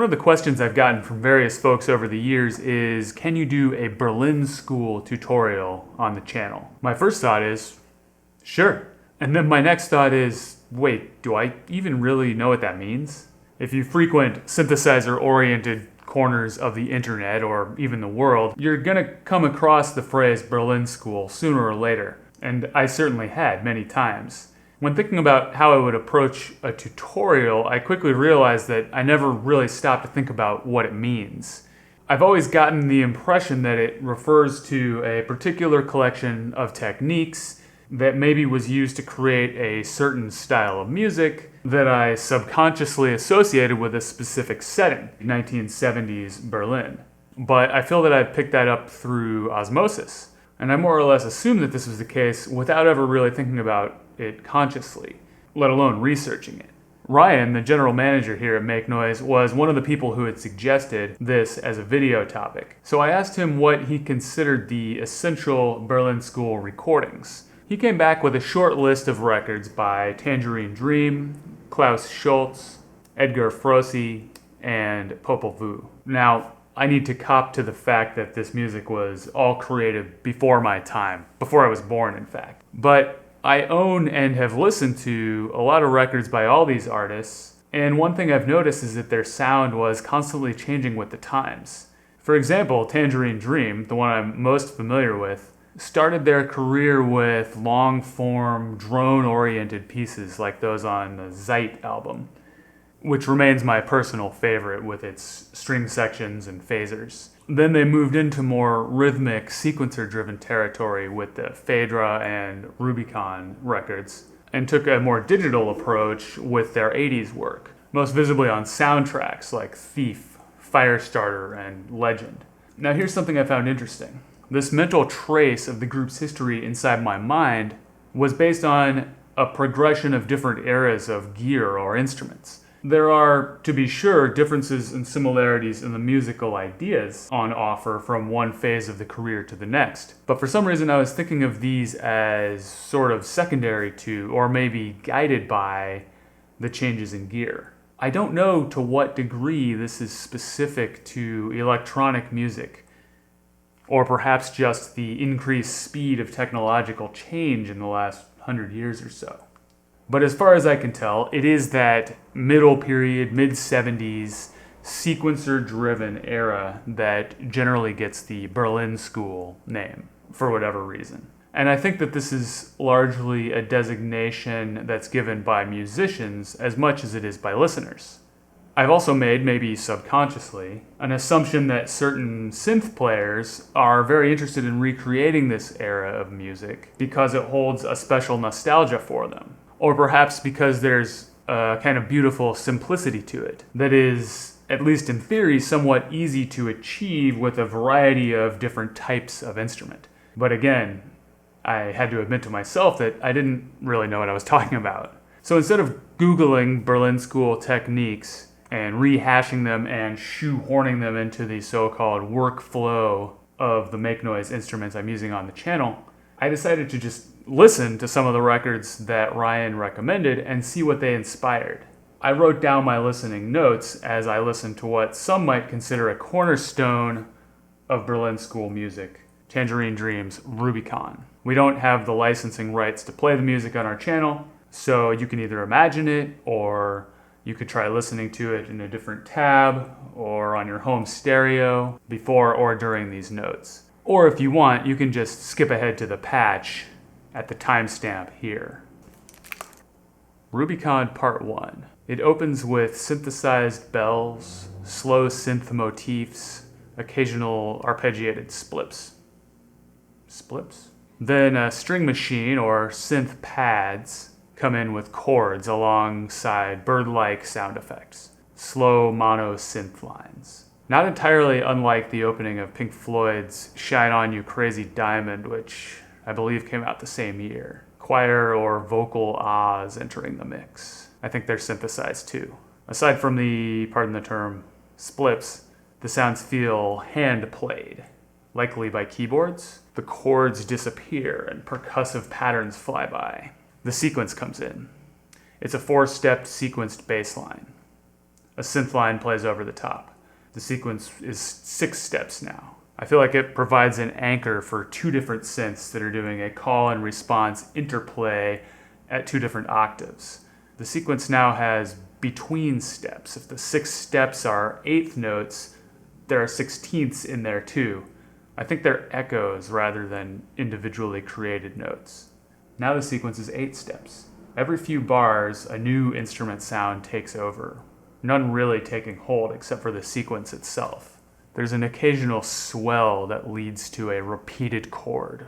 of the questions I've gotten from various folks over the years is, can you do a Berlin School tutorial on the channel? My first thought is, sure. And then my next thought is, wait, do I even really know what that means? If you frequent synthesizer-oriented corners of the internet or even the world, you're gonna come across the phrase Berlin School sooner or later. And I certainly had many times. When thinking about how I would approach a tutorial, I quickly realized that I never really stopped to think about what it means. I've always gotten the impression that it refers to a particular collection of techniques that maybe was used to create a certain style of music that I subconsciously associated with a specific setting, 1970s Berlin. But I feel that I picked that up through osmosis, and I more or less assumed that this was the case without ever really thinking about it consciously, let alone researching it. Ryan, the general manager here at Make Noise, was one of the people who had suggested this as a video topic. So I asked him what he considered the essential Berlin School recordings. He came back with a short list of records by Tangerine Dream, Klaus Schulze, Edgar Froese, and Popol Vuh. Now, I need to cop to the fact that this music was all created before my time, before I was born, in fact. But I own and have listened to a lot of records by all these artists, and one thing I've noticed is that their sound was constantly changing with the times. For example, Tangerine Dream, the one I'm most familiar with, started their career with long-form, drone-oriented pieces like those on the Zeit album, which remains my personal favorite with its string sections and phasers. Then they moved into more rhythmic, sequencer-driven territory with the Phaedra and Rubicon records, and took a more digital approach with their 80s work, most visibly on soundtracks like Thief, Firestarter, and Legend. Now here's something I found interesting. This mental trace of the group's history inside my mind was based on a progression of different eras of gear or instruments. There are, to be sure, differences and similarities in the musical ideas on offer from one phase of the career to the next. But for some reason I was thinking of these as sort of secondary to, or maybe guided by, the changes in gear. I don't know to what degree this is specific to electronic music, or perhaps just the increased speed of technological change in the last 100 years or so. But as far as I can tell, it is that middle period, mid-70s, sequencer-driven era that generally gets the Berlin School name, for whatever reason. And I think that this is largely a designation that's given by musicians as much as it is by listeners. I've also made, maybe subconsciously, an assumption that certain synth players are very interested in recreating this era of music because it holds a special nostalgia for them. Or perhaps because there's a kind of beautiful simplicity to it that is, at least in theory, somewhat easy to achieve with a variety of different types of instrument. But again, I had to admit to myself that I didn't really know what I was talking about. So instead of Googling Berlin School techniques and rehashing them and shoehorning them into the so-called workflow of the Make Noise instruments I'm using on the channel, I decided to just listen to some of the records that Ryan recommended and see what they inspired. I wrote down my listening notes as I listened to what some might consider a cornerstone of Berlin School music, Tangerine Dream's Rubicon. We don't have the licensing rights to play the music on our channel, so you can either imagine it, or you could try listening to it in a different tab or on your home stereo before or during these notes. Or if you want, you can just skip ahead to the patch at the timestamp here. Rubicon Part 1. It opens with synthesized bells, slow synth motifs, occasional arpeggiated splips. Splips? Then a string machine or synth pads come in with chords alongside bird-like sound effects. Slow mono synth lines. Not entirely unlike the opening of Pink Floyd's Shine On You Crazy Diamond, which I believe came out the same year. Choir or vocal ahs entering the mix. I think they're synthesized too. Aside from the, pardon the term, splips, the sounds feel hand-played, likely by keyboards. The chords disappear and percussive patterns fly by. The sequence comes in. It's a 4-stepped sequenced bass line. A synth line plays over the top. The sequence is 6 steps now. I feel like it provides an anchor for 2 different synths that are doing a call and response interplay at 2 different octaves. The sequence now has between steps. If the 6 steps are 1/8 notes, there are 16ths in there too. I think they're echoes rather than individually created notes. Now the sequence is 8 steps. Every few bars, a new instrument sound takes over. None really taking hold except for the sequence itself. There's an occasional swell that leads to a repeated chord.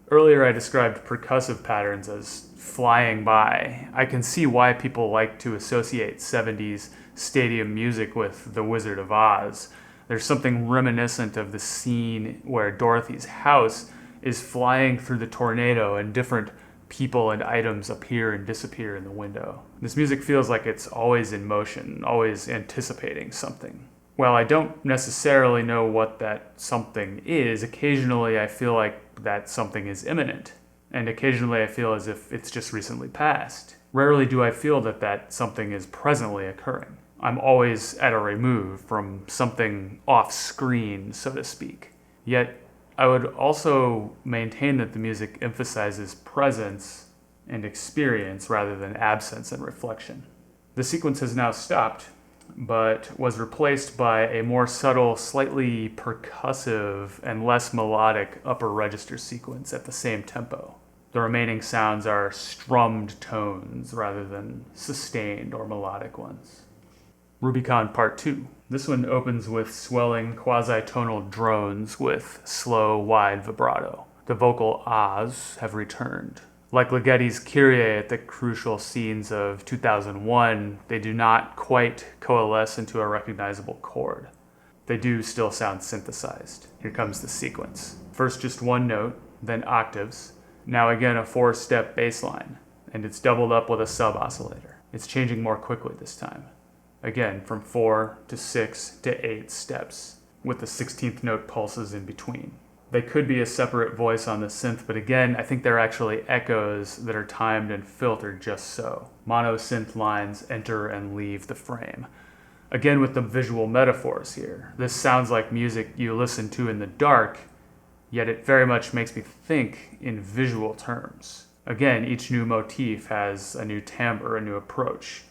Earlier I described percussive patterns as flying by. I can see why people like to associate 70s stadium music with The Wizard of Oz. There's something reminiscent of the scene where Dorothy's house is flying through the tornado and different people and items appear and disappear in the window. This music feels like it's always in motion, always anticipating something. While I don't necessarily know what that something is, occasionally I feel like that something is imminent, and occasionally I feel as if it's just recently passed. Rarely do I feel that that something is presently occurring. I'm always at a remove from something off screen, so to speak. Yet, I would also maintain that the music emphasizes presence and experience rather than absence and reflection. The sequence has now stopped, but was replaced by a more subtle, slightly percussive, and less melodic upper register sequence at the same tempo. The remaining sounds are strummed tones rather than sustained or melodic ones. Rubicon Part 2. This one opens with swelling quasi-tonal drones with slow, wide vibrato. The vocal ahs have returned. Like Ligeti's Kyrie at the crucial scenes of 2001, they do not quite coalesce into a recognizable chord. They do still sound synthesized. Here comes the sequence. First just one note, then octaves. Now again a 4-step bass line, and it's doubled up with a sub-oscillator. It's changing more quickly this time. Again, from 4 to 6 to 8 steps, with the 16th note pulses in between. They could be a separate voice on the synth, but again, I think they're actually echoes that are timed and filtered just so. Mono synth lines enter and leave the frame. Again, with the visual metaphors here. This sounds like music you listen to in the dark, yet it very much makes me think in visual terms. Again, each new motif has a new timbre, a new approach.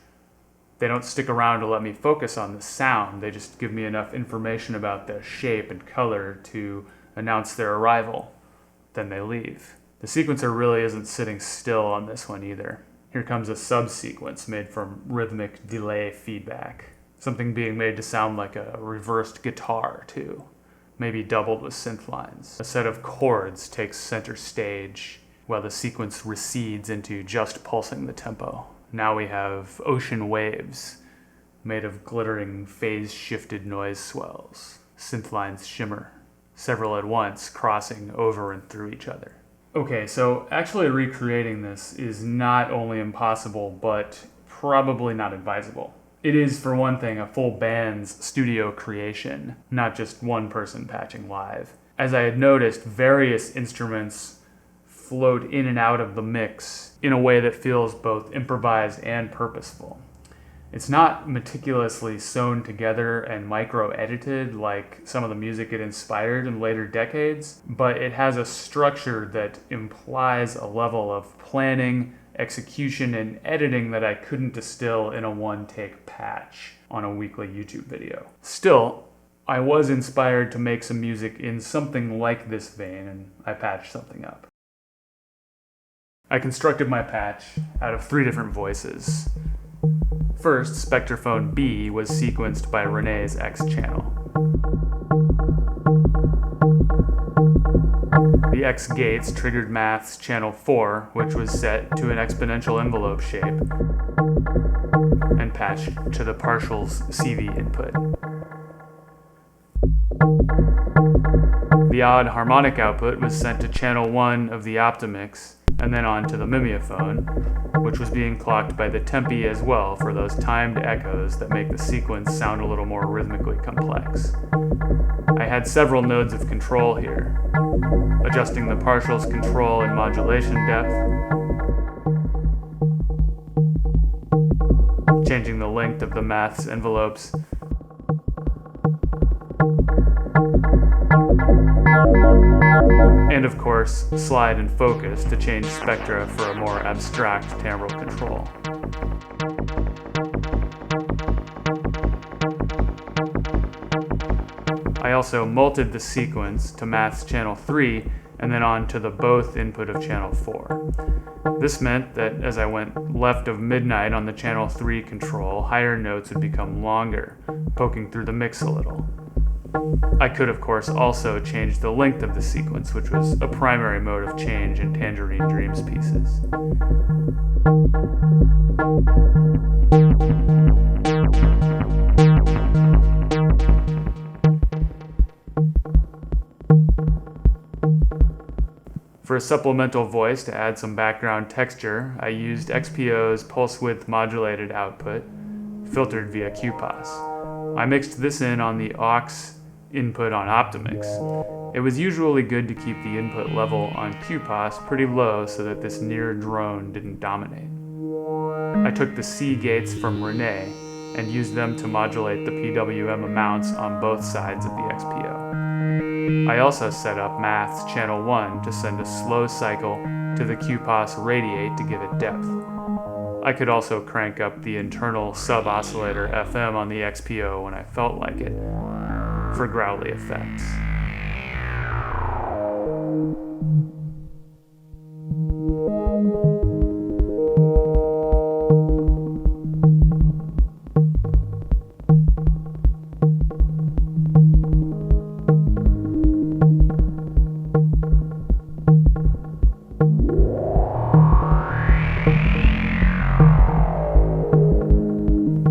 They don't stick around to let me focus on the sound, they just give me enough information about the shape and color to announce their arrival. Then they leave. The sequencer really isn't sitting still on this one either. Here comes a sub-sequence made from rhythmic delay feedback. Something being made to sound like a reversed guitar, too. Maybe doubled with synth lines. A set of chords takes center stage, while the sequence recedes into just pulsing the tempo. Now we have ocean waves, made of glittering phase-shifted noise swells. Synth lines shimmer, several at once, crossing over and through each other. Okay, so actually recreating this is not only impossible, but probably not advisable. It is, for one thing, a full band's studio creation, not just one person patching live. As I had noticed, various instruments float in and out of the mix in a way that feels both improvised and purposeful. It's not meticulously sewn together and micro-edited like some of the music it inspired in later decades, but it has a structure that implies a level of planning, execution, and editing that I couldn't distill in a one-take patch on a weekly YouTube video. Still, I was inspired to make some music in something like this vein, and I patched something up. I constructed my patch out of 3 different voices. First, Spectrophone B was sequenced by Renee's X channel. The X gates triggered Math's channel 4, which was set to an exponential envelope shape, and patched to the partial's CV input. The odd harmonic output was sent to channel 1 of the Optimix, and then on to the Mimeophone, which was being clocked by the Tempi as well for those timed echoes that make the sequence sound a little more rhythmically complex. I had several nodes of control here, adjusting the partial's control and modulation depth, changing the length of the maths envelopes, and of course, slide and focus to change spectra for a more abstract timbral control. I also multed the sequence to maths channel 3 and then on to the both input of channel 4. This meant that as I went left of midnight on the channel 3 control, higher notes would become longer, poking through the mix a little. I could, of course, also change the length of the sequence, which was a primary mode of change in Tangerine Dreams pieces. For a supplemental voice to add some background texture, I used XPO's pulse width modulated output, filtered via QPAS. I mixed this in on the aux input on Optimix. It was usually good to keep the input level on QPAS pretty low so that this near drone didn't dominate. I took the C gates from Renee and used them to modulate the PWM amounts on both sides of the XPO. I also set up Maths Channel 1 to send a slow cycle to the QPAS radiate to give it depth. I could also crank up the internal sub-oscillator FM on the XPO when I felt like it, for growly effects.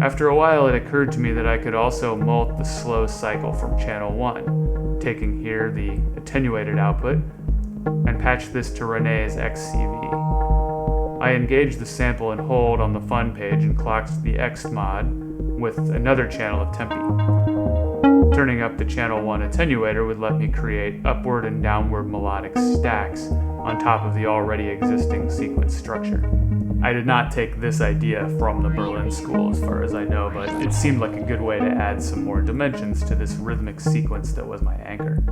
After a while, it occurred to me that I could also mult the slow cycle from channel 1, taking here the attenuated output, and patch this to Renee's XCV. I engaged the sample and hold on the fun page and clocked the X mod with another channel of tempi. Turning up the channel 1 attenuator would let me create upward and downward melodic stacks on top of the already existing sequence structure. I did not take this idea from the Berlin School as far as I know, but it seemed like a good way to add some more dimensions to this rhythmic sequence that was my anchor.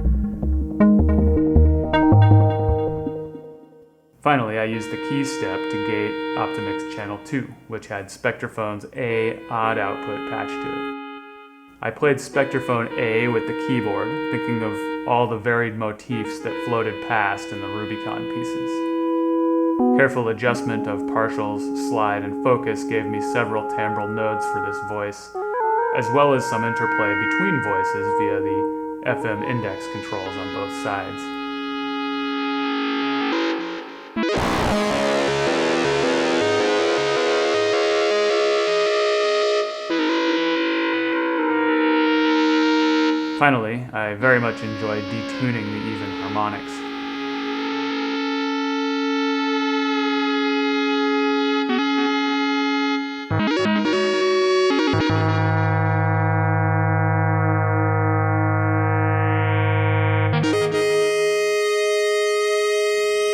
Finally, I used the Keystep to gate Optimix Channel 2, which had Spectrophone's A odd output patched to it. I played Spectrophone A with the keyboard, thinking of all the varied motifs that floated past in the Rubicon pieces. Careful adjustment of partials, slide, and focus gave me several timbral nodes for this voice, as well as some interplay between voices via the FM index controls on both sides. Finally, I very much enjoyed detuning the even harmonics.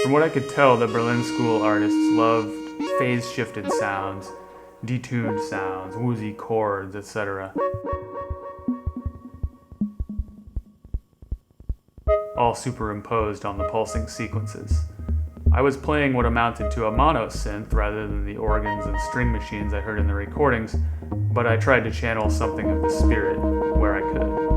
From what I could tell, the Berlin School artists loved phase-shifted sounds, detuned sounds, woozy chords, etc. All superimposed on the pulsing sequences. I was playing what amounted to a mono synth rather than the organs and string machines I heard in the recordings, but I tried to channel something of the spirit where I could.